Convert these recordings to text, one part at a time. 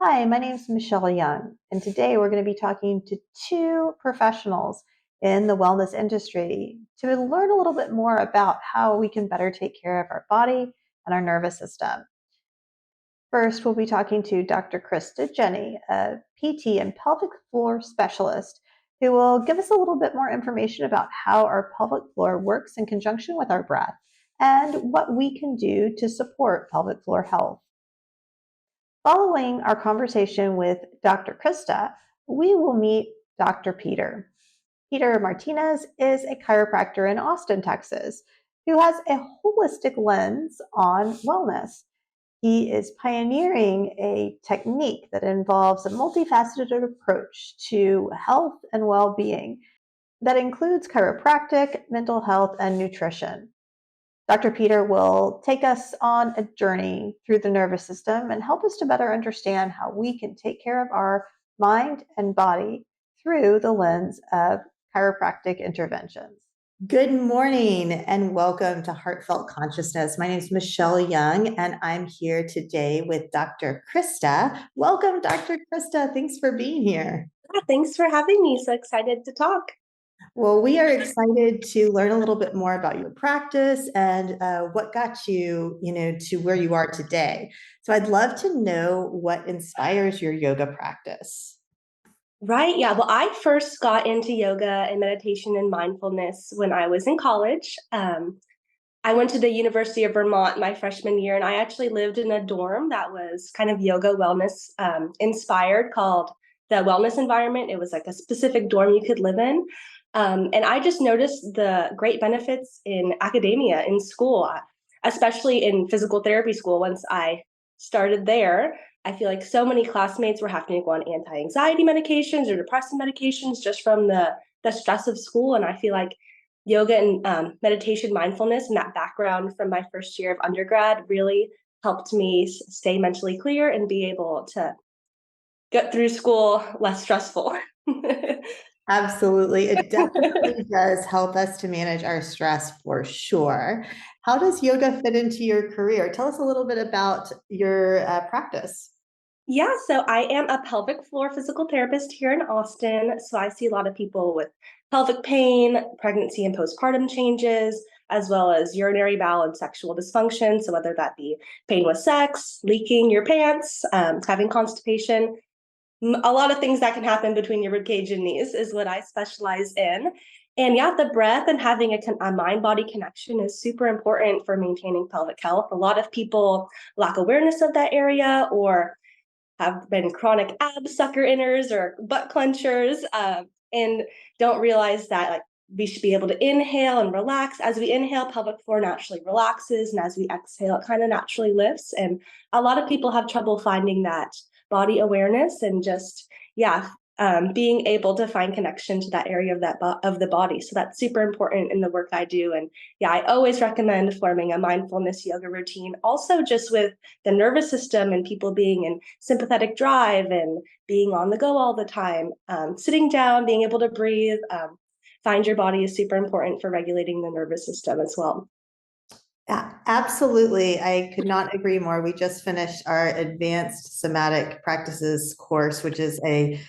Hi, my name is Michelle Young, and today we're going to be talking to two professionals in the wellness industry to learn a little bit more about how we can better take care of our body and our nervous system. First, we'll be talking to Dr. Krista Jenny, a PT and pelvic floor specialist, who will give us a little bit more information about how our pelvic floor works in conjunction with our breath and what we can do to support pelvic floor health. Following our conversation with Dr. Krista, we will meet Dr. Peeter. Peeter Martinez is a chiropractor in Austin, Texas, who has a holistic lens on wellness. He is pioneering a technique that involves a multifaceted approach to health and well-being that includes chiropractic, mental health, and nutrition. Dr. Peeter will take us on a journey through the nervous system and help us to better understand how we can take care of our mind and body through the lens of chiropractic interventions. Good morning and welcome to Heartfelt Consciousness. My name is Michelle Young and I'm here today with Dr. Krista. Welcome, Dr. Krista. Thanks for being here. Thanks for having me. So excited to talk. Well, we are excited to learn a little bit more about your practice and what got you, to where you are today. So I'd love to know what inspires your yoga practice. Right. Yeah. Well, I first got into yoga and meditation and mindfulness when I was in college. I went to the University of Vermont my freshman year, and I actually lived in a dorm that was kind of yoga wellness inspired, called the Wellness Environment. It was like a specific dorm you could live in. And I just noticed the great benefits in academia, in school, especially in physical therapy school. Once I started there, I feel like so many classmates were having to go on anti-anxiety medications or depressant medications just from the stress of school. And I feel like yoga and meditation, mindfulness, and that background from my first year of undergrad really helped me stay mentally clear and be able to get through school less stressful. Absolutely. It definitely does help us to manage our stress for sure. How does yoga fit into your career? Tell us a little bit about your practice. Yeah, so I am a pelvic floor physical therapist here in Austin. So I see a lot of people with pelvic pain, pregnancy and postpartum changes, as well as urinary bowel and sexual dysfunction. So whether that be pain with sex, leaking your pants, having constipation, a lot of things that can happen between your ribcage and knees is what I specialize in. And yeah, the breath and having a mind-body connection is super important for maintaining pelvic health. A lot of people lack awareness of that area or have been chronic ab sucker inners or butt clenchers, and don't realize that like we should be able to inhale and relax. As we inhale, pelvic floor naturally relaxes, and as we exhale, it kind of naturally lifts. And a lot of people have trouble finding that body awareness and just being able to find connection to that area of the body. So that's super important in the work I do. And yeah, I always recommend forming a mindfulness yoga routine. Also, just with the nervous system and people being in sympathetic drive and being on the go all the time, sitting down, being able to breathe, find your body is super important for regulating the nervous system as well. Yeah, absolutely. I could not agree more. We just finished our advanced somatic practices course, which is a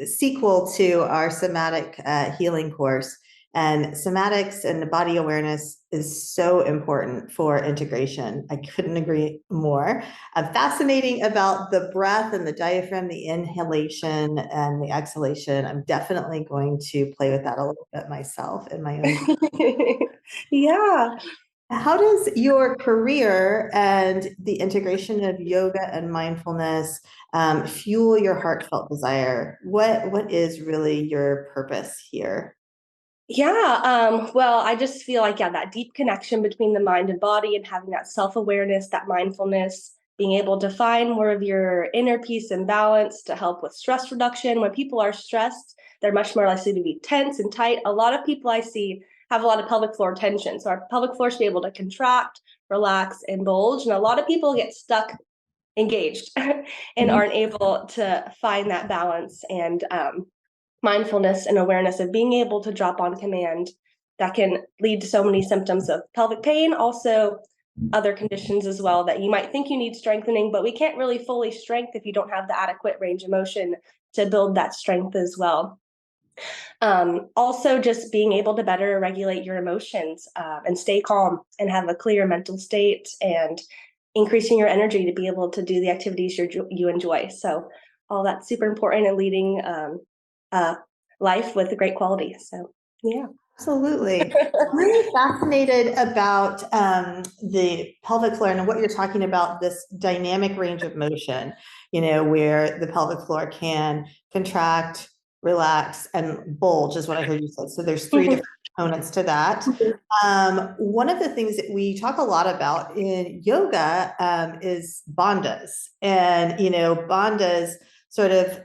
sequel to our somatic healing course. And somatics and body awareness is so important for integration. I couldn't agree more. Fascinating about the breath and the diaphragm, the inhalation and the exhalation. I'm definitely going to play with that a little bit myself in my own. Yeah. How does your career and the integration of yoga and mindfulness fuel your heartfelt desire? What is really your purpose here? Yeah, well, I just feel like, that deep connection between the mind and body and having that self-awareness, that mindfulness, being able to find more of your inner peace and balance to help with stress reduction. When people are stressed, they're much more likely to be tense and tight. A lot of people I see have a lot of pelvic floor tension. So our pelvic floor should be able to contract, relax, and bulge. And a lot of people get stuck engaged and aren't able to find that balance and mindfulness and awareness of being able to drop on command that can lead to so many symptoms of pelvic pain, also other conditions as well that you might think you need strengthening, but we can't really fully strengthen if you don't have the adequate range of motion to build that strength as well. Also, just being able to better regulate your emotions and stay calm and have a clear mental state, and increasing your energy to be able to do the activities you enjoy. So all that's super important in leading life with great quality. So yeah. Absolutely. I'm really fascinated about the pelvic floor and what you're talking about, this dynamic range of motion, where the pelvic floor can contract, relax, and bulge is what I heard you say. So there's three different components to that. One of the things that we talk a lot about in yoga is bandhas. And, bandhas sort of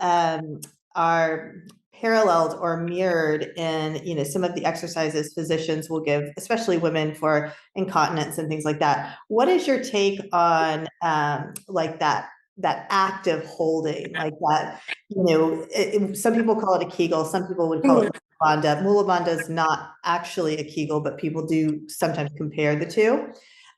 are paralleled or mirrored in, some of the exercises physicians will give, especially women, for incontinence and things like that. What is your take on like that active holding, like that? Some people call it a Kegel, some people would call it bandha. Mula bandha is not actually a Kegel, but people do sometimes compare the two.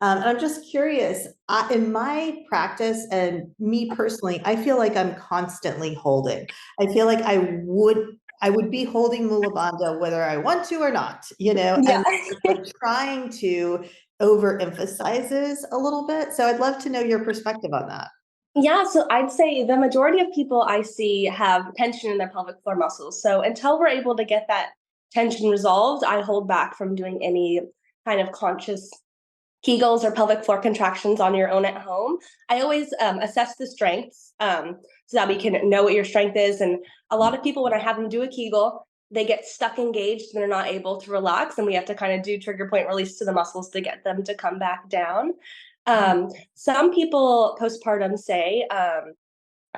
And I'm just curious, in my practice and me personally, I feel like I'm constantly holding. I feel like I would be holding Mula bandha whether I want to or not, Yeah. and trying to overemphasizes a little bit. So I'd love to know your perspective on that. Yeah, so I'd say the majority of people I see have tension in their pelvic floor muscles. So until we're able to get that tension resolved, I hold back from doing any kind of conscious Kegels or pelvic floor contractions on your own at home. I always assess the strengths so that we can know what your strength is. And a lot of people, when I have them do a Kegel, they get stuck engaged and they're not able to relax. And we have to kind of do trigger point release to the muscles to get them to come back down. Some people postpartum say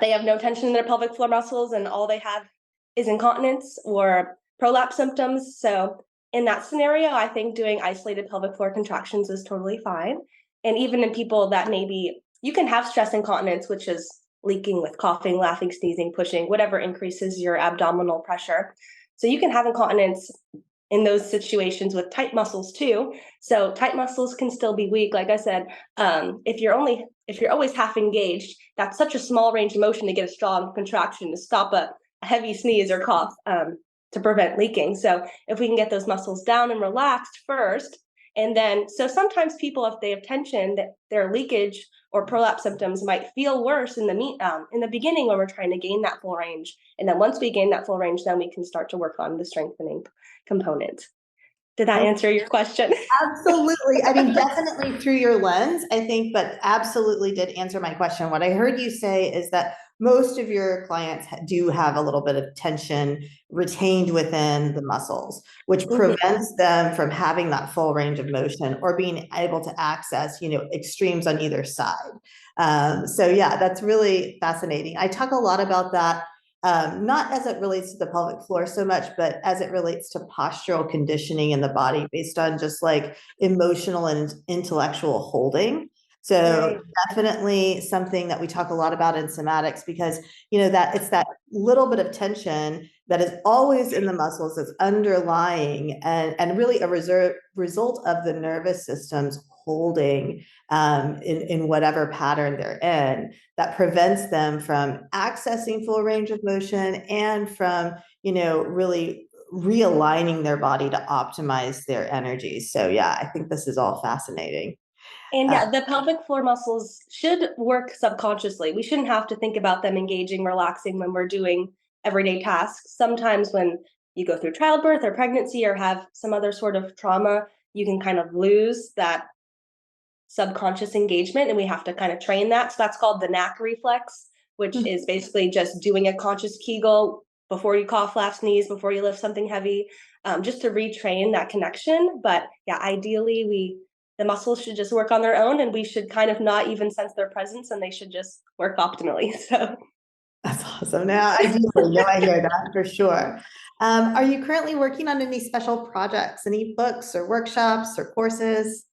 they have no tension in their pelvic floor muscles and all they have is incontinence or prolapse symptoms. So in that scenario, I think doing isolated pelvic floor contractions is totally fine. And even in people that maybe you can have stress incontinence, which is leaking with coughing, laughing, sneezing, pushing, whatever increases your abdominal pressure. So you can have incontinence in those situations with tight muscles too. So tight muscles can still be weak. Like I said, if you're always half engaged, that's such a small range of motion to get a strong contraction to stop a heavy sneeze or cough to prevent leaking. So if we can get those muscles down and relaxed first, and then, so sometimes people, if they have tension, that their leakage or prolapse symptoms might feel worse in the beginning when we're trying to gain that full range. And then once we gain that full range, then we can start to work on the strengthening component. Did that answer your question? Absolutely. I mean, definitely through your lens, I think, but absolutely did answer my question. What I heard you say is that most of your clients do have a little bit of tension retained within the muscles, which prevents them from having that full range of motion or being able to access, extremes on either side. So yeah, that's really fascinating. I talk a lot about that. Not as it relates to the pelvic floor so much, but as it relates to postural conditioning in the body based on just like emotional and intellectual holding. So definitely something that we talk a lot about in somatics, because that it's that little bit of tension that is always in the muscles that's underlying and really a result of the nervous system's holding in whatever pattern they're in, that prevents them from accessing full range of motion and from, really realigning their body to optimize their energy. So yeah, I think this is all fascinating. And yeah, the pelvic floor muscles should work subconsciously. We shouldn't have to think about them engaging, relaxing when we're doing everyday tasks. Sometimes when you go through childbirth or pregnancy or have some other sort of trauma, you can kind of lose that subconscious engagement, and we have to kind of train that. So that's called the knack reflex, which is basically just doing a conscious Kegel before you cough, laugh, sneeze, before you lift something heavy, just to retrain that connection. But yeah, ideally the muscles should just work on their own, and we should kind of not even sense their presence, and they should just work optimally. So that's awesome. Now, I hear that for sure. Are you currently working on any special projects, any books or workshops or courses?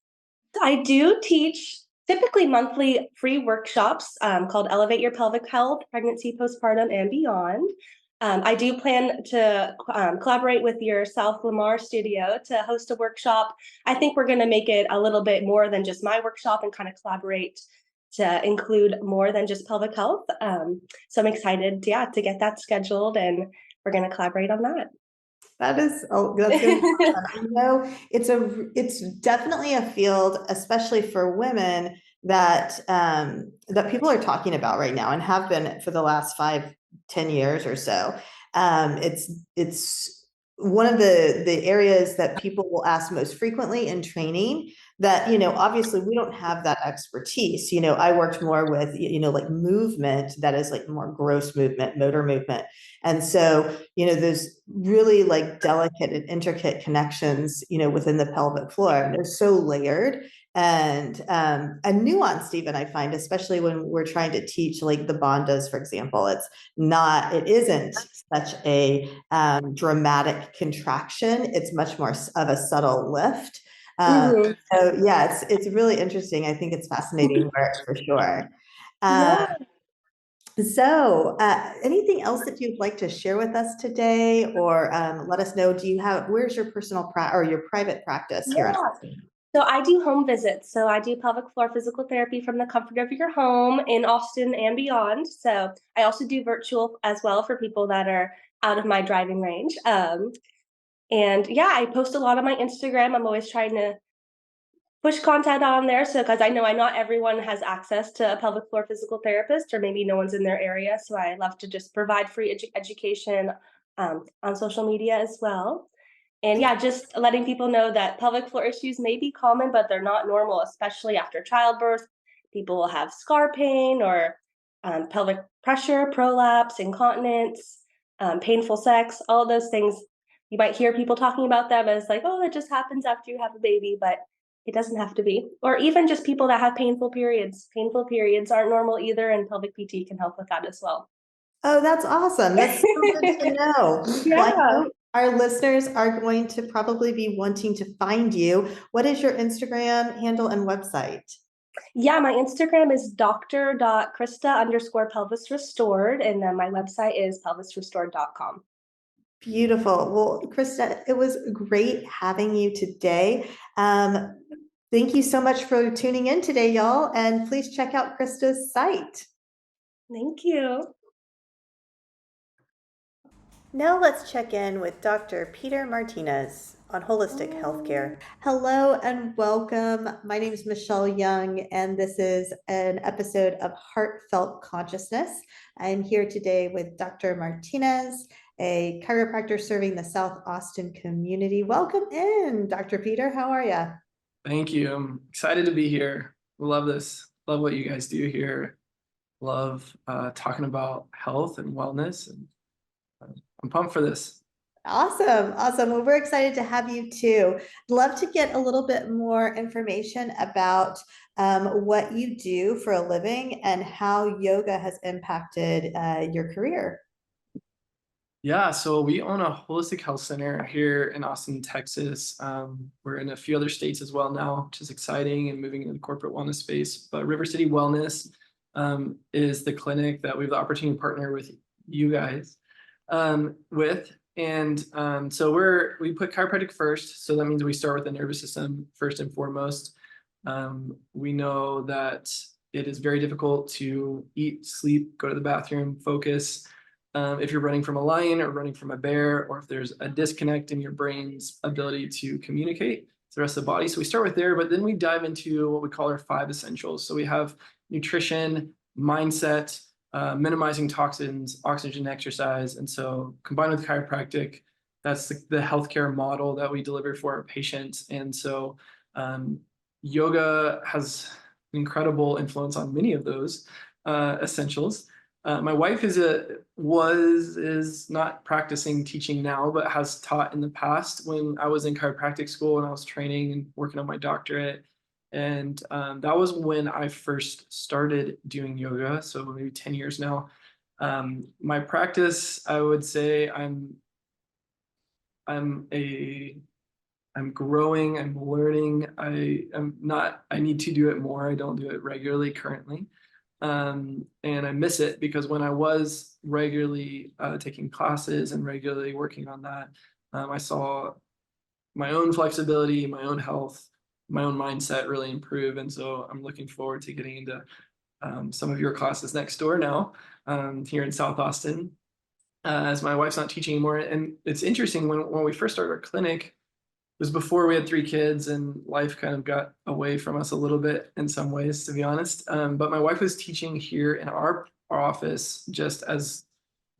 I do teach typically monthly free workshops called Elevate Your Pelvic Health, Pregnancy, Postpartum, and Beyond. I do plan to collaborate with your South Lamar studio to host a workshop. I think we're going to make it a little bit more than just my workshop and kind of collaborate to include more than just pelvic health. So I'm excited, yeah, to get that scheduled, and we're going to collaborate on that. That's going to be fun. I know it's definitely a field, especially for women, that that people are talking about right now and have been for the last 5-10 years or so. It's one of the areas that people will ask most frequently in training, that, obviously we don't have that expertise. I worked more with, like movement that is like more gross movement, motor movement. And so, there's really like delicate and intricate connections, within the pelvic floor, and they're so layered and nuanced even, I find, especially when we're trying to teach like the bandhas, for example. It isn't such a dramatic contraction. It's much more of a subtle lift. So yeah, it's really interesting. I think it's fascinating work for sure. Yeah. So anything else that you'd like to share with us today, or let us know? Where's your personal or your private practice here in Austin? So I do home visits. So I do pelvic floor physical therapy from the comfort of your home in Austin and beyond. So I also do virtual as well for people that are out of my driving range. And yeah, I post a lot on my Instagram. I'm always trying to push content on there. So, because I know not everyone has access to a pelvic floor physical therapist, or maybe no one's in their area. So I love to just provide free education on social media as well. And yeah, just letting people know that pelvic floor issues may be common, but they're not normal, especially after childbirth. People will have scar pain or pelvic pressure, prolapse, incontinence, painful sex, all of those things. You might hear people talking about them as like, oh, it just happens after you have a baby, but it doesn't have to be. Or even just people that have painful periods. Painful periods aren't normal either, and pelvic PT can help with that as well. Oh, that's awesome. That's so good to know. Yeah. Well, I know our listeners are going to probably be wanting to find you. What is your Instagram handle and website? Yeah, my Instagram is dr.krista_pelvis restored, and then my website is pelvisrestored.com. Beautiful. Well, Krista, it was great having you today. Thank you so much for tuning in today, y'all, and please check out Krista's site. Thank you. Now let's check in with Dr. Peeter Martinez on holistic healthcare. Hello and welcome. My name is Michelle Young, and this is an episode of Heartfelt Consciousness. I'm here today with Dr. Martinez, a chiropractor serving the South Austin community. Welcome in, Dr. Peeter. How are you? Thank you. I'm excited to be here. Love this. Love what you guys do here. Love talking about health and wellness, and I'm pumped for this. Awesome. Well, we're excited to have you too. I'd love to get a little bit more information about what you do for a living and how yoga has impacted your career. Yeah, so we own a holistic health center here in Austin, Texas. We're in a few other states as well now, which is exciting, and moving into the corporate wellness space. But River City Wellness is the clinic that we have the opportunity to partner with you guys with. And so we put chiropractic first. So that means we start with the nervous system first and foremost. We know that it is very difficult to eat, sleep, go to the bathroom, focus. If you're running from a lion or running from a bear, or if there's a disconnect in your brain's ability to communicate to the rest of the body. So we start with there, but then we dive into what we call our 5 essentials. So we have nutrition, mindset, minimizing toxins, oxygen, exercise. And so combined with chiropractic, that's the healthcare model that we deliver for our patients. And so yoga has an incredible influence on many of those essentials. My wife is not practicing teaching now, but has taught in the past when I was in chiropractic school and I was training and working on my doctorate. And that was when I first started doing yoga, so maybe 10 years now. My practice, I would say I'm growing, I'm learning. I need to do it more. I don't do it regularly currently. And I miss it because when I was regularly taking classes and regularly working on that, I saw my own flexibility, my own health, my own mindset really improve. And so I'm looking forward to getting into some of your classes next door now, here in South Austin, as my wife's not teaching anymore. And it's interesting, when we first started our clinic, it was before we had 3 kids and life kind of got away from us a little bit in some ways, to be honest. But my wife was teaching here in our office just as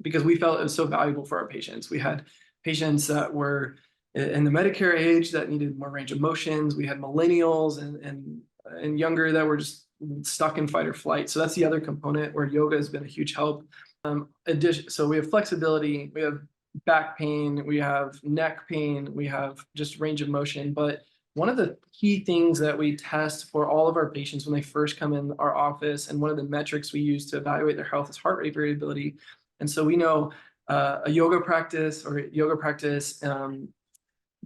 because we felt it was so valuable for our patients. We had patients that were in the Medicare age that needed more range of motions. We had millennials and younger that were just stuck in fight or flight. So that's the other component where yoga has been a huge help. So we have flexibility, we have back pain, we have neck pain, we have just range of motion. But one of the key things that we test for all of our patients when they first come in our office, and one of the metrics we use to evaluate their health, is heart rate variability. And so we know a yoga practice,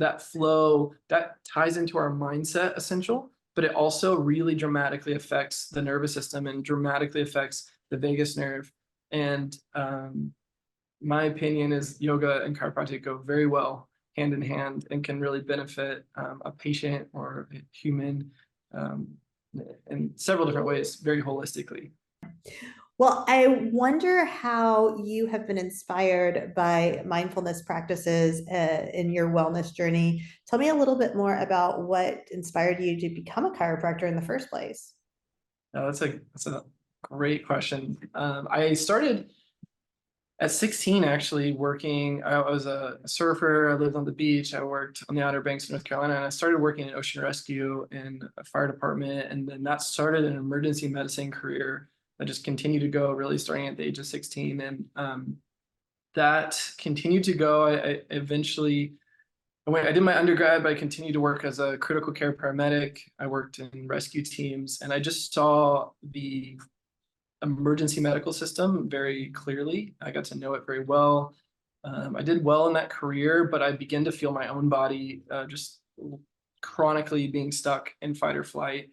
that flow, that ties into our mindset essential, but it also really dramatically affects the nervous system and dramatically affects the vagus nerve. And my opinion is yoga and chiropractic go very well hand in hand and can really benefit a patient or a human in several different ways, very holistically. Well, I wonder how you have been inspired by mindfulness practices in your wellness journey. Tell me a little bit more about what inspired you to become a chiropractor in the first place. That's a great question. I started at 16, actually working. I was a surfer. I lived on the beach. I worked on the Outer Banks of North Carolina, and I started working in ocean rescue and a fire department. And then that started an emergency medicine career that just continued to go, really starting at the age of 16. And that continued to go. I eventually, I did my undergrad, but I continued to work as a critical care paramedic. I worked in rescue teams, and I just saw the emergency medical system very clearly. I got to know it very well. I did well in that career, but I began to feel my own body just chronically being stuck in fight or flight.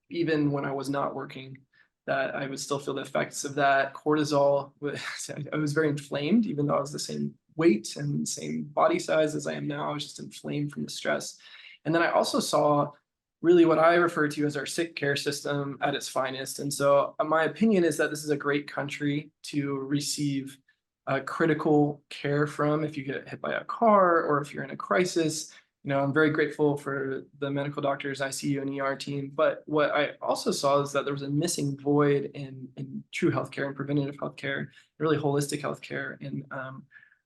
Even when I was not working, that I would still feel the effects of that. Cortisol, I was very inflamed, even though I was the same weight and same body size as I am now. I was just inflamed from the stress. And then I also saw really what I refer to as our sick care system at its finest. And so my opinion is that this is a great country to receive critical care from if you get hit by a car or if you're in a crisis. You know, I'm very grateful for the medical doctors, ICU and ER team. But what I also saw is that there was a missing void in true healthcare and preventative healthcare, really holistic healthcare. And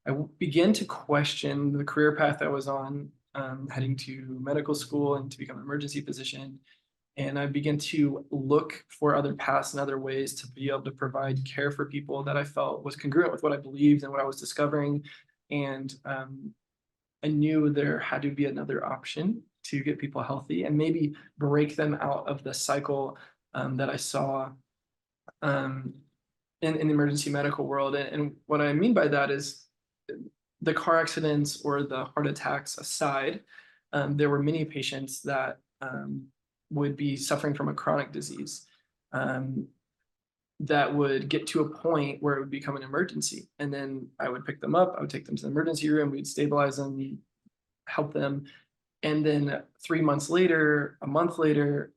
I began to question the career path I was on, heading to medical school and to become an emergency physician. And I began to look for other paths and other ways to be able to provide care for people that I felt was congruent with what I believed and what I was discovering. And I knew there had to be another option to get people healthy and maybe break them out of the cycle that I saw in the emergency medical world. And what I mean by that is, the car accidents or the heart attacks aside, there were many patients that would be suffering from a chronic disease that would get to a point where it would become an emergency. And then I would pick them up, I would take them to the emergency room, we'd stabilize them, help them. And then 3 months later, a month later,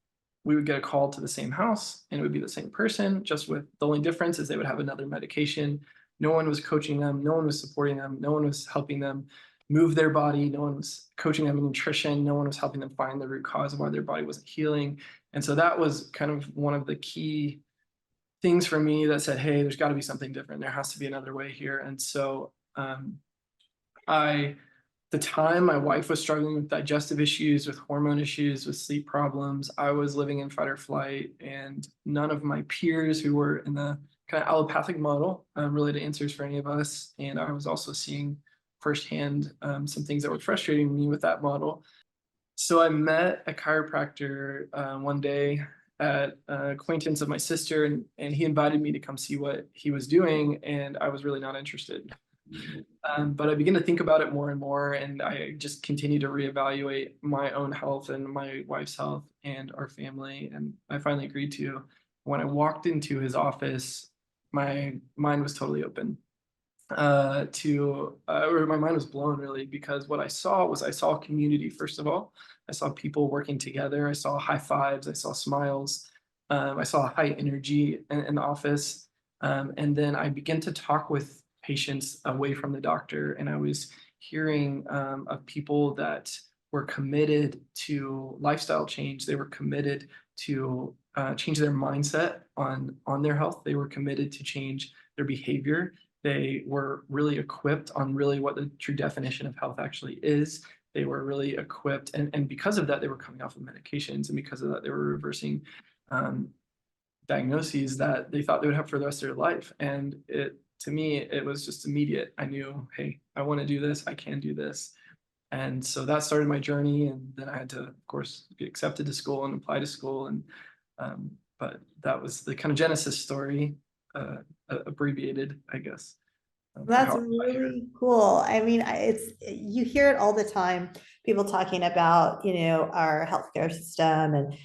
we would get a call to the same house and it would be the same person, just with the only difference is they would have another medication. No one was coaching them, no one was supporting them, no one was helping them move their body, no one was coaching them in nutrition, no one was helping them find the root cause of why their body wasn't healing. And so that was kind of one of the key things for me that said, hey, there's got to be something different. There has to be another way here. And so at the time, my wife was struggling with digestive issues, with hormone issues, with sleep problems. I was living in fight or flight, and none of my peers who were in the kind of allopathic model really had answers for any of us. And I was also seeing firsthand some things that were frustrating me with that model. So I met a chiropractor one day at an acquaintance of my sister, and he invited me to come see what he was doing, and I was really not interested. But I began to think about it more and more, and I just continued to reevaluate my own health and my wife's health and our family. And I finally agreed to when I walked into his office, my mind was totally open or my mind was blown really, because what I saw community. First of all, I saw people working together. I saw high fives. I saw smiles. I saw high energy in the office. And then I began to talk with patients away from the doctor, and I was hearing of people that were committed to lifestyle change. They were committed to change their mindset on their health. They were committed to change their behavior. They were really equipped on really what the true definition of health actually is. They were really equipped, and because of that, they were coming off of medications, and because of that, they were reversing diagnoses that they thought they would have for the rest of their life. And to me, it was just immediate. I knew, hey, I want to do this. I can do this. And so that started my journey. And then I had to, of course, get accepted to school and apply to school. And but that was the kind of genesis story, abbreviated, I guess. That's really cool. I mean, you hear it all the time, people talking about, our healthcare system and,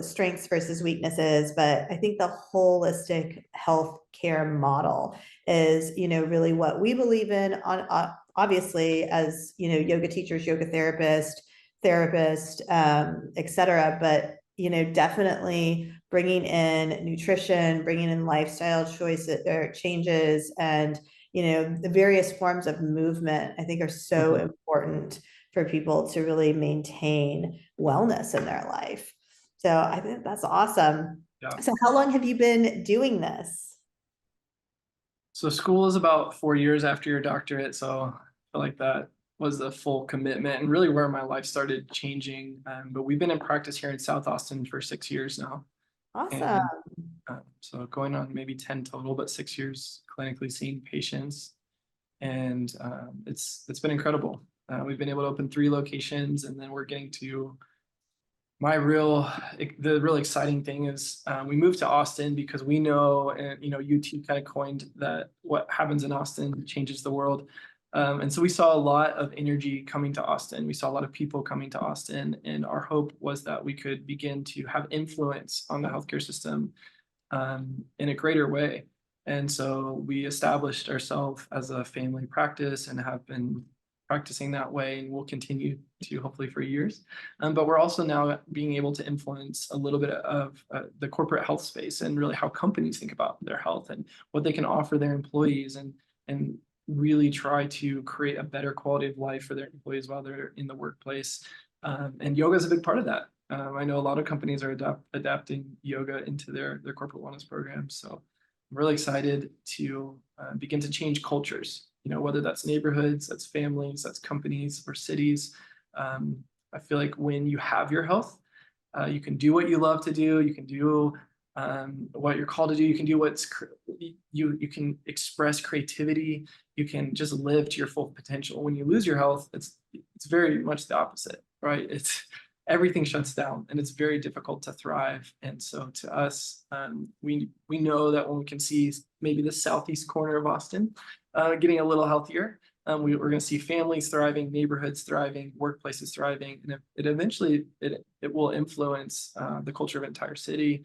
strengths versus weaknesses. But I think the holistic healthcare model is, really what we believe in on, obviously, as, yoga teachers, yoga therapists, et cetera. But, definitely bringing in nutrition, bringing in lifestyle choices or changes, and the various forms of movement, I think, are so important for people to really maintain wellness in their life. So I think that's awesome. Yeah. So how long have you been doing this? So school is about 4 years after your doctorate. So I feel like that was a full commitment and really where my life started changing. But we've been in practice here in South Austin for 6 years now. Awesome. And, so going on maybe 10 total, but 6 years clinically seeing patients. And it's been incredible. We've been able to open 3 locations, and then we're getting to the real exciting thing is we moved to Austin because we know, and UT kind of coined that what happens in Austin changes the world. And so we saw a lot of energy coming to Austin. We saw a lot of people coming to Austin, and our hope was that we could begin to have influence on the healthcare system in a greater way. And so we established ourselves as a family practice and have been practicing that way, and we'll continue to hopefully for years. But we're also now being able to influence a little bit of the corporate health space and really how companies think about their health and what they can offer their employees, and really try to create a better quality of life for their employees while they're in the workplace. And yoga is a big part of that. I know a lot of companies are adapting yoga into their corporate wellness programs. So I'm really excited to begin to change cultures, whether that's neighborhoods, that's families, that's companies or cities. I feel like when you have your health, you can do what you love to do. You can do what you're called to do. You can do you can express creativity. You can just live to your full potential. When you lose your health, it's very much the opposite, right? Everything shuts down, and it's very difficult to thrive. And so to us, we know that when we can see maybe the southeast corner of Austin getting a little healthier, we're going to see families thriving, neighborhoods thriving, workplaces thriving, and it eventually will influence the culture of an entire city.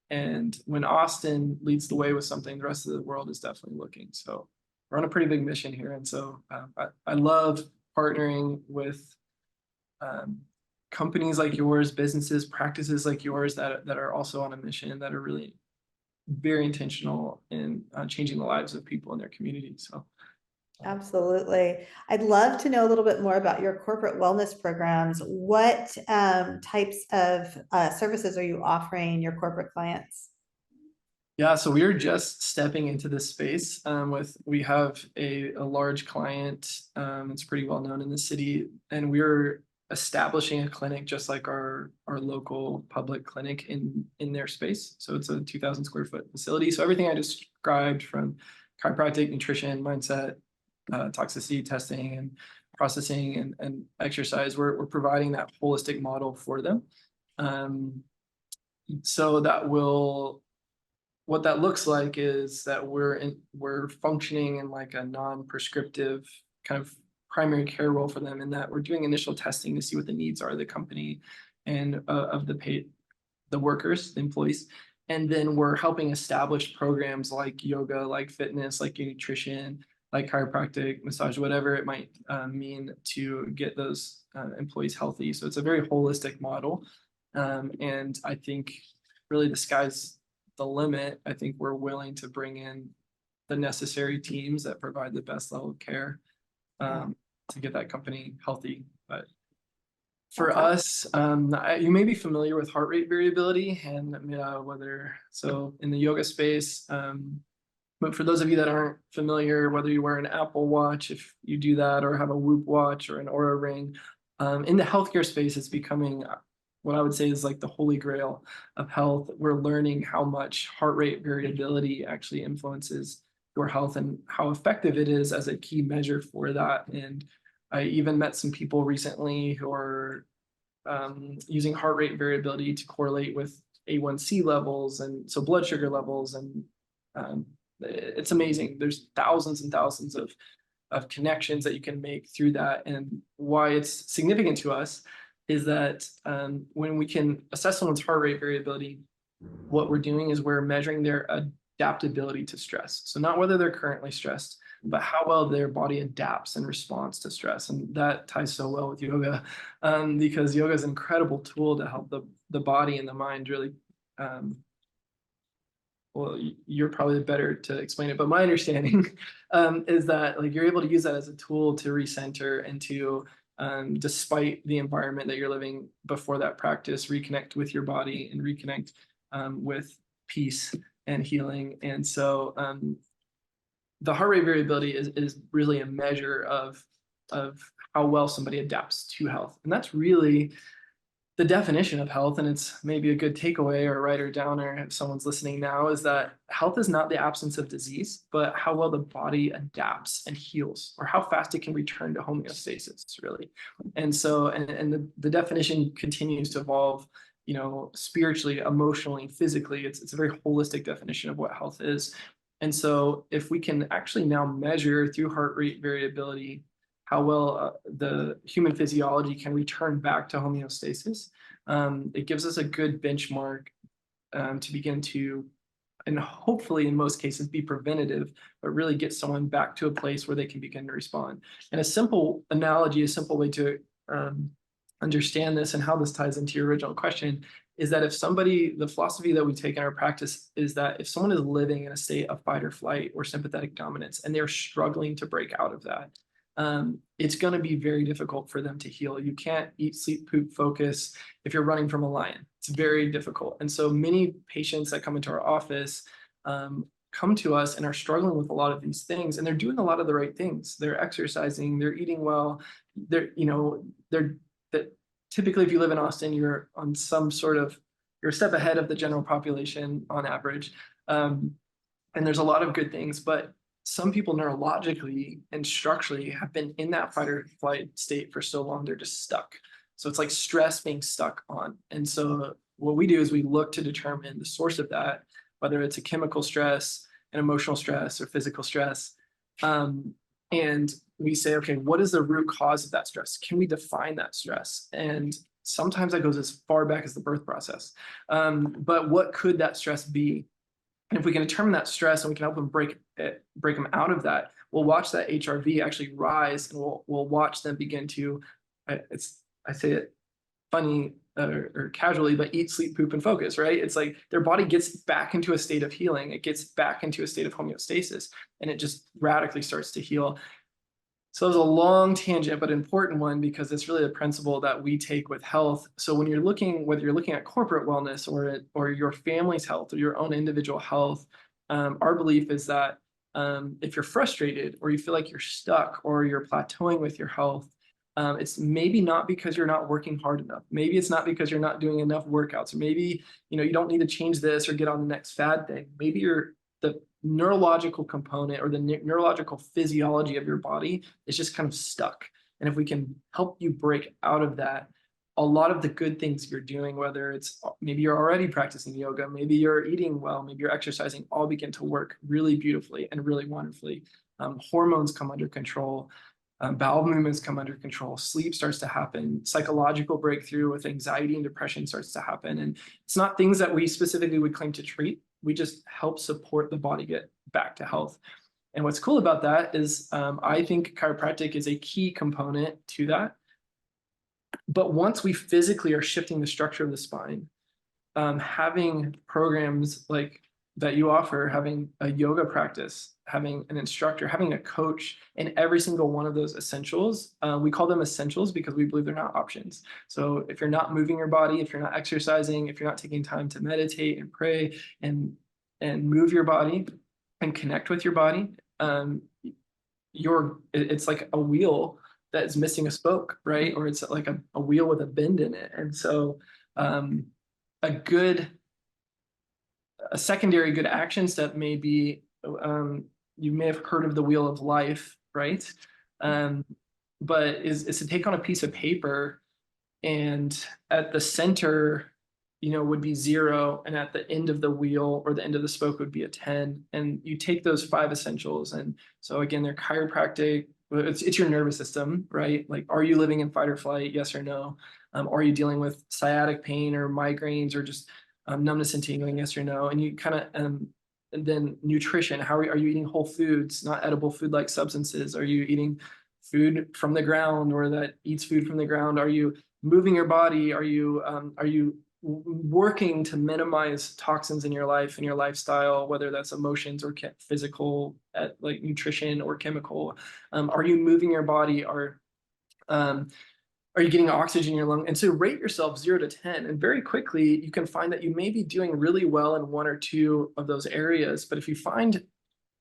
And when Austin leads the way with something, the rest of the world is definitely looking. So we're on a pretty big mission here. And so I love partnering with companies like yours, businesses, practices like yours that are also on a mission, that are really very intentional in changing the lives of people in their community. So Absolutely. I'd love to know a little bit more about your corporate wellness programs. What types of services are you offering your corporate clients? Yeah, so we are just stepping into this space we have a large client. It's pretty well known in the city, and we're establishing a clinic just like our local public clinic in their space. So it's a 2,000 square foot facility. So everything I described, from chiropractic, nutrition, mindset, toxicity testing and processing and exercise, we're providing that holistic model for them. So what that looks like is that we're functioning in like a non-prescriptive kind of primary care role for them, in that we're doing initial testing to see what the needs are of the company and of the workers, the employees. And then we're helping establish programs like yoga, like fitness, like nutrition, like chiropractic, massage, whatever it might mean to get those employees healthy. So it's a very holistic model. And I think really the sky's the limit. I think we're willing to bring in the necessary teams that provide the best level of care to get that company healthy. But for us, you may be familiar with heart rate variability and so in the yoga space. But for those of you that aren't familiar, whether you wear an Apple Watch, if you do that, or have a Whoop watch or an Oura ring, in the healthcare space, it's becoming what I would say is like the holy grail of health. We're learning how much heart rate variability actually influences your health and how effective it is as a key measure for that. And I even met some people recently who are using heart rate variability to correlate with A1C levels and so blood sugar levels, and it's amazing. There's thousands and thousands of connections that you can make through that. And why it's significant to us is that when we can assess someone's heart rate variability, what we're doing is we're measuring their adaptability to stress. So not whether they're currently stressed, but how well their body adapts in response to stress. And that ties so well with yoga, because yoga is an incredible tool to help the body and the mind really. Well, you're probably better to explain it, but my understanding is that like you're able to use that as a tool to recenter and to, despite the environment that you're living before that practice, reconnect with your body and reconnect with peace and healing. And so the heart rate variability is really a measure of how well somebody adapts to health. And that's really the definition of health. And it's maybe a good takeaway or write or downer if someone's listening now, is that health is not the absence of disease, but how well the body adapts and heals, or how fast it can return to homeostasis, really. And so, and the definition continues to evolve, spiritually, emotionally, physically. It's a very holistic definition of what health is. And so if we can actually now measure through heart rate variability how well the human physiology can return back to homeostasis, it gives us a good benchmark to begin to, and hopefully in most cases, be preventative, but really get someone back to a place where they can begin to respond. And a simple analogy, a simple way to understand this and how this ties into your original question is that the philosophy that we take in our practice is that if someone is living in a state of fight or flight or sympathetic dominance, and they're struggling to break out of that, it's going to be very difficult for them to heal. You can't eat, sleep, poop, focus if you're running from a lion. It's very difficult. And so many patients that come into our office come to us and are struggling with a lot of these things, and they're doing a lot of the right things. They're exercising, they're eating well. Typically, if you live in Austin, you're on you're a step ahead of the general population on average. And there's a lot of good things, but some people neurologically and structurally have been in that fight or flight state for so long, they're just stuck. So it's like stress being stuck on. And so what we do is we look to determine the source of that, whether it's a chemical stress, an emotional stress, or physical stress. And we say, okay, what is the root cause of that stress? Can we define that stress? And sometimes that goes as far back as the birth process. But what could that stress be? And if we can determine that stress and we can help them break them out of that, we'll watch that HRV actually rise, and we'll watch them begin to, I say it funny or casually, but eat, sleep, poop, and focus, right? It's like their body gets back into a state of healing. It gets back into a state of homeostasis, and it just radically starts to heal. So it was a long tangent, but important one, because it's really a principle that we take with health. So when you're looking, whether you're looking at corporate wellness or your family's health or your own individual health, our belief is that if you're frustrated or you feel like you're stuck or you're plateauing with your health, it's maybe not because you're not working hard enough. Maybe it's not because you're not doing enough workouts. Or maybe you don't need to change this or get on the next fad thing. Maybe the neurological component or the neurological physiology of your body is just kind of stuck. And if we can help you break out of that, a lot of the good things you're doing, whether it's maybe you're already practicing yoga, maybe you're eating well, maybe you're exercising, all begin to work really beautifully and really wonderfully. Hormones come under control. Bowel movements come under control, sleep starts to happen, psychological breakthrough with anxiety and depression starts to happen. And it's not things that we specifically would claim to treat. We just help support the body get back to health. And what's cool about that is I think chiropractic is a key component to that. But once we physically are shifting the structure of the spine, having programs like that you offer, having a yoga practice, having an instructor, having a coach in every single one of those essentials, we call them essentials because we believe they're not options. So if you're not moving your body, if you're not exercising, if you're not taking time to meditate and pray and move your body and connect with your body, it's like a wheel that is missing a spoke, right? Or it's like a wheel with a bend in it. And so a secondary good action step may be, you may have heard of the wheel of life, right? But is to take on a piece of paper, and at the center, would be 0, and at the end of the wheel or the end of the spoke would be a 10. And you take those 5 essentials. And so again, they're chiropractic. It's your nervous system, right? Like, are you living in fight or flight? Yes or no? Are you dealing with sciatic pain or migraines or just numbness and tingling? Yes or no? And you kind of, and then nutrition. Are you eating whole foods, not edible food-like substances? Are you eating food from the ground or that eats food from the ground? Are you moving your body? Are you working to minimize toxins in your life and your lifestyle, whether that's emotions or physical, like nutrition or chemical? Are you moving your body? Are you getting oxygen in your lung? And so rate yourself 0 to 10. And very quickly, you can find that you may be doing really well in 1 or 2 of those areas. But if you find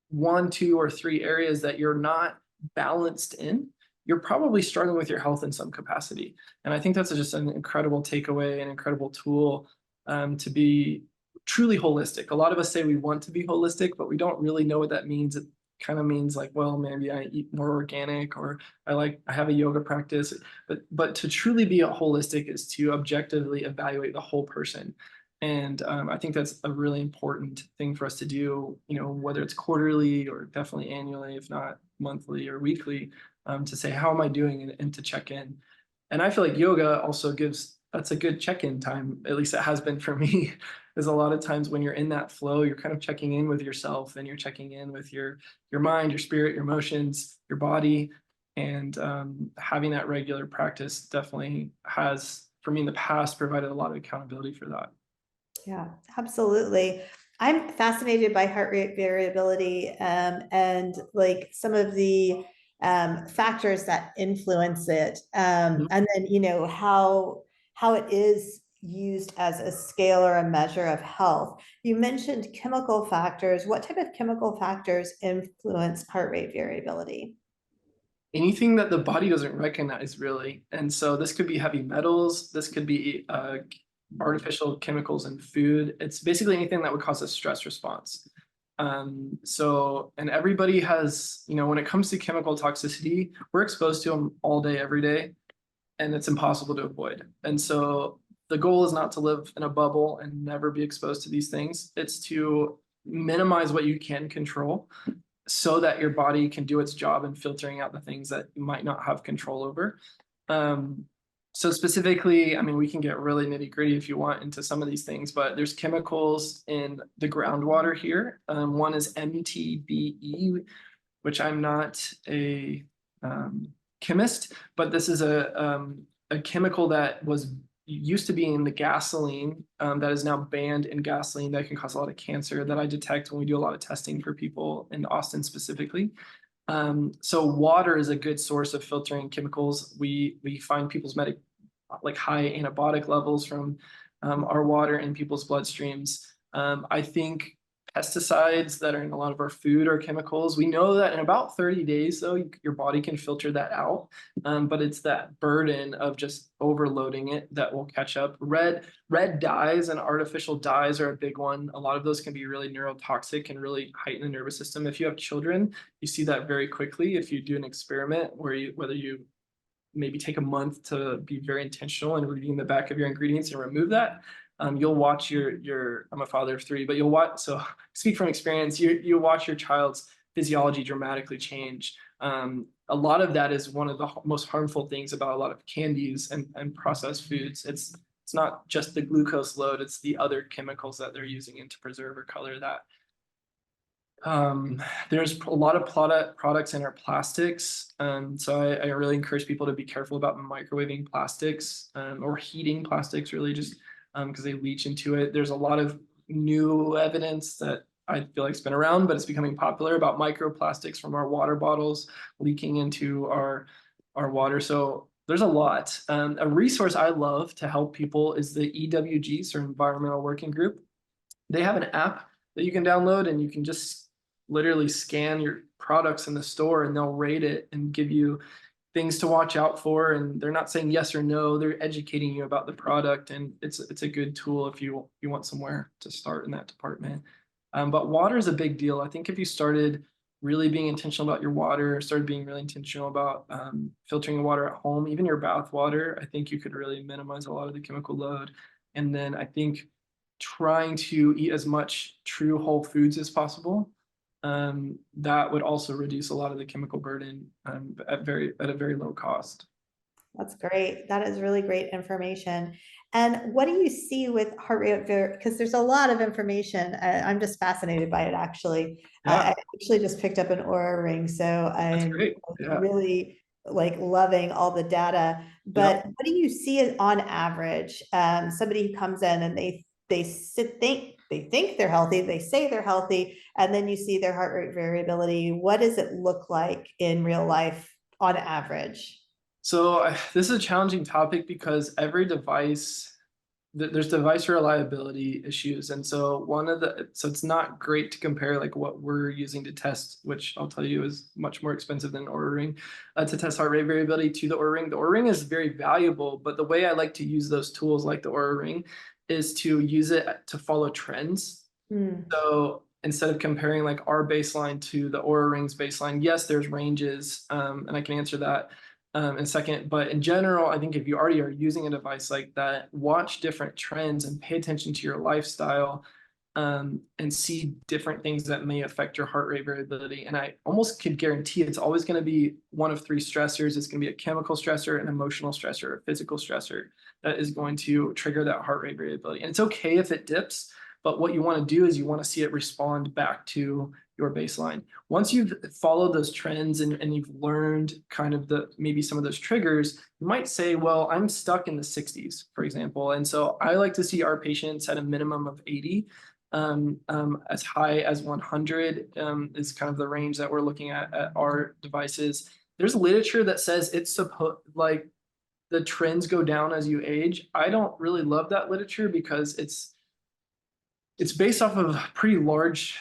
1, 2, or 3 areas that you're not balanced in, you're probably struggling with your health in some capacity. And I think that's just an incredible takeaway, an incredible tool to be truly holistic. A lot of us say we want to be holistic, but we don't really know what that means. It kind of means like, well, maybe I eat more organic, or I have a yoga practice. But to truly be a holistic is to objectively evaluate the whole person. And I think that's a really important thing for us to do, whether it's quarterly or definitely annually, if not monthly or weekly, to say, how am I doing, and to check in. And I feel like yoga also that's a good check-in time, at least it has been for me. There's a lot of times when you're in that flow, you're kind of checking in with yourself, and you're checking in with your mind, your spirit, your emotions, your body. And having that regular practice definitely has, for me in the past, provided a lot of accountability for that. Yeah, absolutely. I'm fascinated by heart rate variability, and like some of the factors that influence it, and then how it is used as a scale or a measure of health. You mentioned chemical factors. What type of chemical factors influence heart rate variability? Anything that the body doesn't recognize, really. And so this could be heavy metals. This could be artificial chemicals in food. It's basically anything that would cause a stress response. And everybody has, when it comes to chemical toxicity, we're exposed to them all day, every day, and it's impossible to avoid. And so the goal is not to live in a bubble and never be exposed to these things. It's to minimize what you can control so that your body can do its job in filtering out the things that you might not have control over. So specifically, we can get really nitty gritty if you want into some of these things, but there's chemicals in the groundwater here. One is MTBE, which I'm not a chemist, but this is a chemical that used to be in the gasoline that is now banned in gasoline, that can cause a lot of cancer, that I detect when we do a lot of testing for people in Austin specifically. So water is a good source of filtering chemicals. We find people's high antibiotic levels from our water in people's bloodstreams. I think pesticides that are in a lot of our food are chemicals. We know that in about 30 days, though, your body can filter that out. But it's that burden of just overloading it that will catch up. Red dyes and artificial dyes are a big one. A lot of those can be really neurotoxic and really heighten the nervous system. If you have children, you see that very quickly. If you do an experiment whether you maybe take a month to be very intentional in reading the back of your ingredients and remove that, you'll watch I'm a father of 3, but you'll watch, so speak from experience, you'll watch your child's physiology dramatically change. a lot of that is one of the most harmful things about a lot of candies and processed foods. It's not just the glucose load, it's the other chemicals that they're using in to preserve or color that. There's a lot of products in our plastics. So I really encourage people to be careful about microwaving plastics or heating plastics, really, just because they leach into it. There's a lot of new evidence that I feel like it's been around, but it's becoming popular about microplastics from our water bottles leaking into our water. So there's a lot. A resource I love to help people is the EWGs, or Environmental Working Group. They have an app that you can download, and you can just literally scan your products in the store and they'll rate it and give you things to watch out for. And they're not saying yes or no, they're educating you about the product. And it's a good tool if you want somewhere to start in that department. But water is a big deal. I think if you started really being intentional about your water, started being really intentional about filtering water at home, even your bath water, I think you could really minimize a lot of the chemical load. And then I think trying to eat as much true whole foods as possible, that would also reduce a lot of the chemical burden at a very low cost. That's great. That is really great information. And what do you see with heart rate? Because there's a lot of information. I'm just fascinated by it, actually. Yeah. I actually just picked up an Oura ring, so I'm really like loving all the data. But what do you see on average? Somebody who comes in and they think they're healthy, they say they're healthy, and then you see their heart rate variability. What does it look like in real life on average? So this is a challenging topic because every device, there's device reliability issues. And so so it's not great to compare like what we're using to test, which I'll tell you is much more expensive than an Oura ring, to test heart rate variability, to the Oura ring. The Oura ring is very valuable, but the way I like to use those tools like the Oura ring is to use it to follow trends. So instead of comparing like our baseline to the Oura ring's baseline, yes, there's ranges, and I can answer that in a second. But in general, I think if you already are using a device like that, watch different trends and pay attention to your lifestyle, and see different things that may affect your heart rate variability. And I almost could guarantee it's always going to be one of three stressors. It's going to be a chemical stressor, an emotional stressor, a physical stressor that is going to trigger that heart rate variability. And it's okay if it dips, but what you want to do is you want to see it respond back to your baseline. Once you've followed those trends and you've learned kind of maybe some of those triggers, you might say, well, I'm stuck in the 60s, for example. And so I like to see our patients at a minimum of 80. As high as 100 is kind of the range that we're looking at our devices. There's literature that says it's like the trends go down as you age. I don't really love that literature because it's based off of pretty large,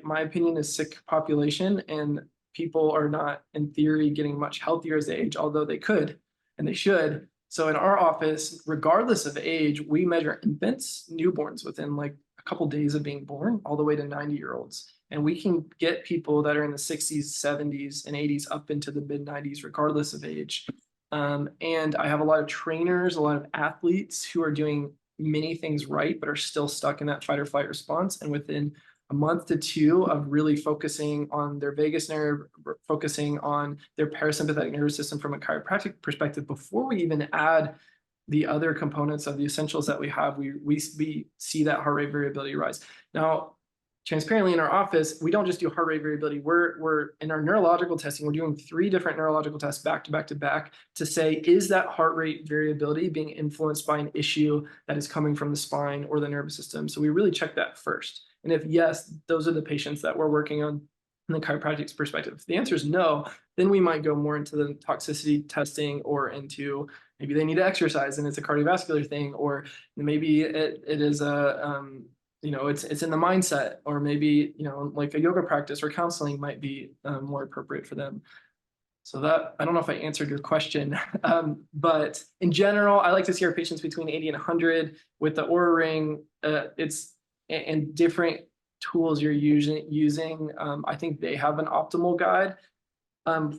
my opinion is sick population, and people are not in theory getting much healthier as they age, although they could and they should. So in our office, regardless of age, we measure infants, newborns within like a couple days of being born, all the way to 90-year-olds. And we can get people that are in the 60s, 70s, and 80s up into the mid 90s, regardless of age. And I have a lot of trainers, a lot of athletes who are doing many things right, but are still stuck in that fight or flight response. And within a month to two of really focusing on their vagus nerve, focusing on their parasympathetic nervous system from a chiropractic perspective, before we even add the other components of the essentials that we have, we see that heart rate variability rise. Now, transparently in our office, we don't just do heart rate variability. We're in our neurological testing, we're doing 3 different neurological tests back to back to back to say, is that heart rate variability being influenced by an issue that is coming from the spine or the nervous system? So we really check that first. And if yes, those are the patients that we're working on from the chiropractic's perspective. If the answer is no, then we might go more into the toxicity testing, or into maybe they need to exercise and it's a cardiovascular thing, or maybe it is a it's in the mindset, or maybe like a yoga practice or counseling might be more appropriate for them. So that, I don't know if I answered your question, but in general, I like to see our patients between 80 and 100 with the Oura ring. And different tools you're using. I think they have an optimal guide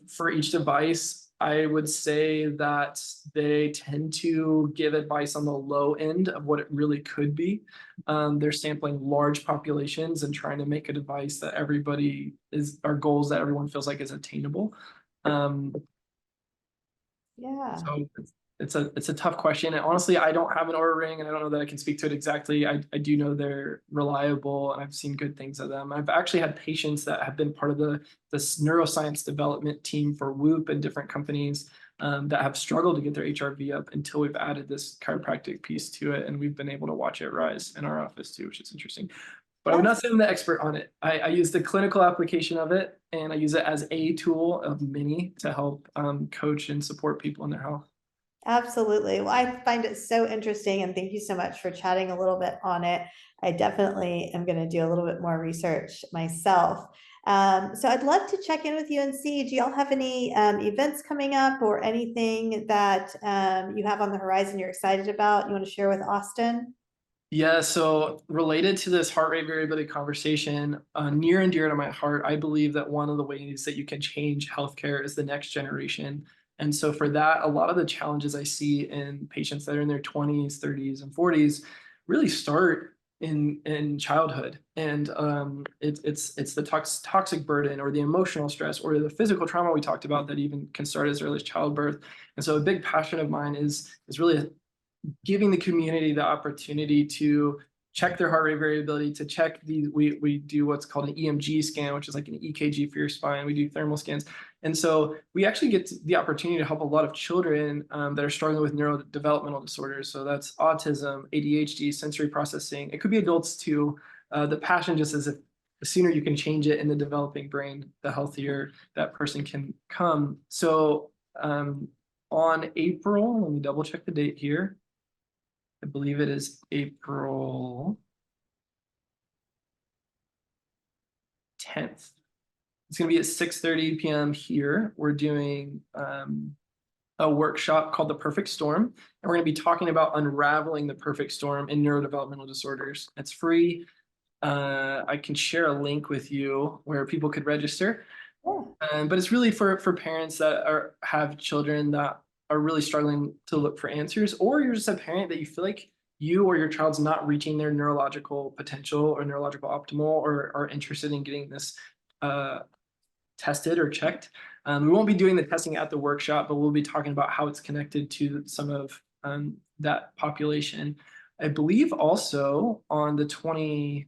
for each device. I would say that they tend to give advice on the low end of what it really could be. They're sampling large populations and trying to make a device that our goals that everyone feels like is attainable. Yeah. So it's a tough question. And honestly, I don't have an Oura ring, and I don't know that I can speak to it exactly. I do know they're reliable, and I've seen good things of them. I've actually had patients that have been part of this neuroscience development team for Whoop and different companies that have struggled to get their HRV up until we've added this chiropractic piece to it, and we've been able to watch it rise in our office too, which is interesting. But I would not say I'm the expert on it. I use the clinical application of it, and I use it as a tool of many to help coach and support people in their health. Absolutely. Well, I find it so interesting, and thank you so much for chatting a little bit on it. I definitely am going to do a little bit more research myself. So I'd love to check in with you and see, do y'all have any events coming up or anything that you have on the horizon you're excited about, you want to share with Austin? Yeah, so related to this heart rate variability conversation, near and dear to my heart, I believe that one of the ways that you can change healthcare is the next generation. And so for that, a lot of the challenges I see in patients that are in their 20s, 30s, and 40s really start in childhood. And it's the toxic burden or the emotional stress or the physical trauma we talked about that even can start as early as childbirth. And so a big passion of mine is really giving the community the opportunity to check their heart rate variability, to check we do what's called an EMG scan, which is like an EKG for your spine. We do thermal scans. And so we actually get the opportunity to help a lot of children that are struggling with neurodevelopmental disorders. So that's autism, ADHD, sensory processing. It could be adults too. The passion just is if the sooner you can change it in the developing brain, the healthier that person can come. So on April, let me double check the date here. I believe it is April 10th. It's going to be at 6:30 p.m. here. We're doing a workshop called The Perfect Storm, and we're going to be talking about unraveling the perfect storm in neurodevelopmental disorders. It's free. I can share a link with you where people could register. But it's really for parents that have children that are really struggling to look for answers, or you're just a parent that you feel like you or your child's not reaching their neurological potential or neurological optimal, or are interested in getting this tested or checked. We won't be doing the testing at the workshop, but we'll be talking about how it's connected to some of that population. I believe also on the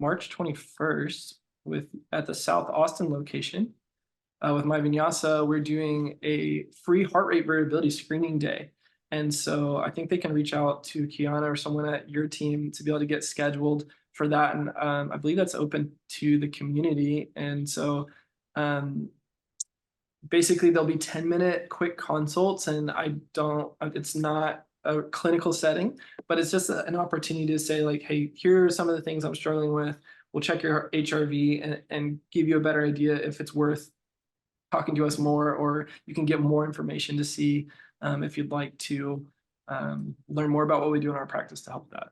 March 21st at the South Austin location with my vinyasa, we're doing a free heart rate variability screening day. And so I think they can reach out to Kiana or someone at your team to be able to get scheduled for that. And I believe that's open to the community. And so basically there'll be 10-minute quick consults, and it's not a clinical setting, but it's just an opportunity to say like, hey, here are some of the things I'm struggling with. We'll check your HRV and give you a better idea if it's worth talking to us more, or you can get more information to see if you'd like to learn more about what we do in our practice to help that.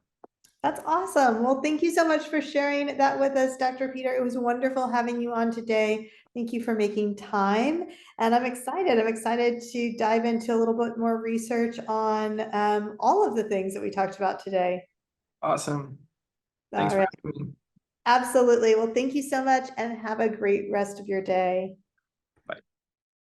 That's awesome. Well, thank you so much for sharing that with us, Dr. Peeter. It was wonderful having you on today. Thank you for making time. And I'm excited. I'm excited to dive into a little bit more research on all of the things that we talked about today. Awesome. All Thanks right. for having me. Absolutely. Well, thank you so much, and have a great rest of your day.